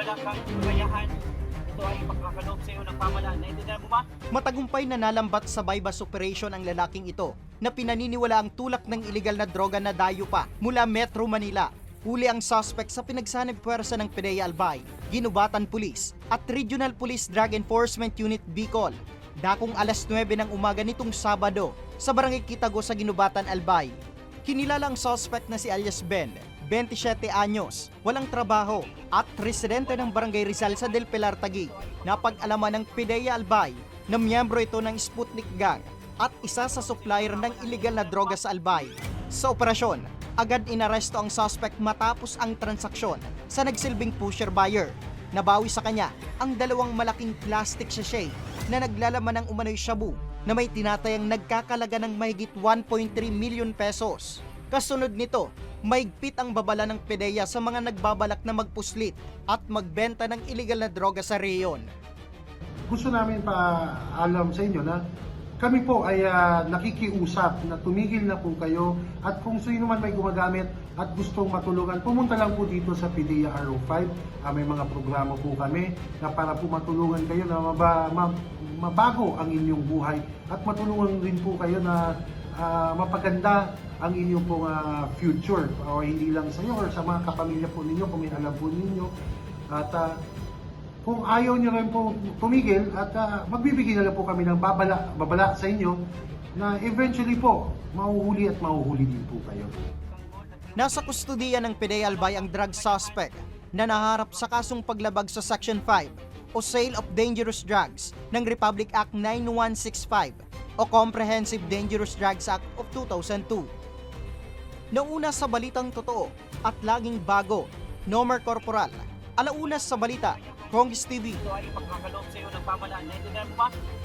wala kang kakayahan, ito ay ipagkakaloob sa iyo ng pamahalaan. Naintindihan mo ba? Matagumpay na nalambat sa bypass operation ang lalaking ito na pinaniniwala ang tulak ng iligal na droga na dayo pa mula Metro Manila. Huli ang suspect sa pinagsanib puwersa ng PDEA Albay, Ginubatan Police at Regional Police Drug Enforcement Unit Bicol. Dakong alas 9 ng umaga nitong Sabado sa Barangay Kitago sa Ginubatan, Albay. Kinilala ang suspect na si alias Ben, 27 anyos, walang trabaho at residente ng Barangay Rizal sa Del Pilar, Taguig. Napag-alaman ng PDEA Albay na miyembro ito ng Sputnik Gang at isa sa supplier ng iligal na droga sa Albay. Sa operasyon, agad inaresto ang suspect matapos ang transaksyon sa nagsilbing pusher buyer. Nabawi sa kanya ang dalawang malaking plastic sachet na naglalaman ng umano'y shabu na may tinatayang nagkakalaga ng mahigit 1.3 million pesos. Kasunod nito, maigpit ang babala ng PDEA sa mga nagbabalak na magpuslit at magbenta ng iligal na droga sa reyon. Gusto namin pa alam sa inyo na kami po ay nakikiusap na tumigil na po kayo at kung sino man may gumagamit at gustong matulungan, pumunta lang po dito sa PDEA RO5. May mga programa po kami na para po matulungan kayo na mabago ang inyong buhay at matulungan rin po kayo na mapaganda ang inyong pong future o hindi lang sa inyo or sa mga kapamilya po ninyo kung may alam po ninyo. At kung ayaw nyo rin po tumigil at magbibigay na lang po kami ng babala sa inyo na eventually po mahuhuli at mahuhuli din po kayo. Nasa kustudiya ng PDEA Albay ang drug suspect na naharap sa kasong paglabag sa Section 5 o Sale of Dangerous Drugs ng Republic Act 9165 o Comprehensive Dangerous Drugs Act of 2002. Nauna sa balitang totoo at laging bago, Nomer Corporal, alaunas sa balita, Congress TV. Ito ay ipagkakaloob sa iyo ng pamahalaan. Naintindihan mo ba?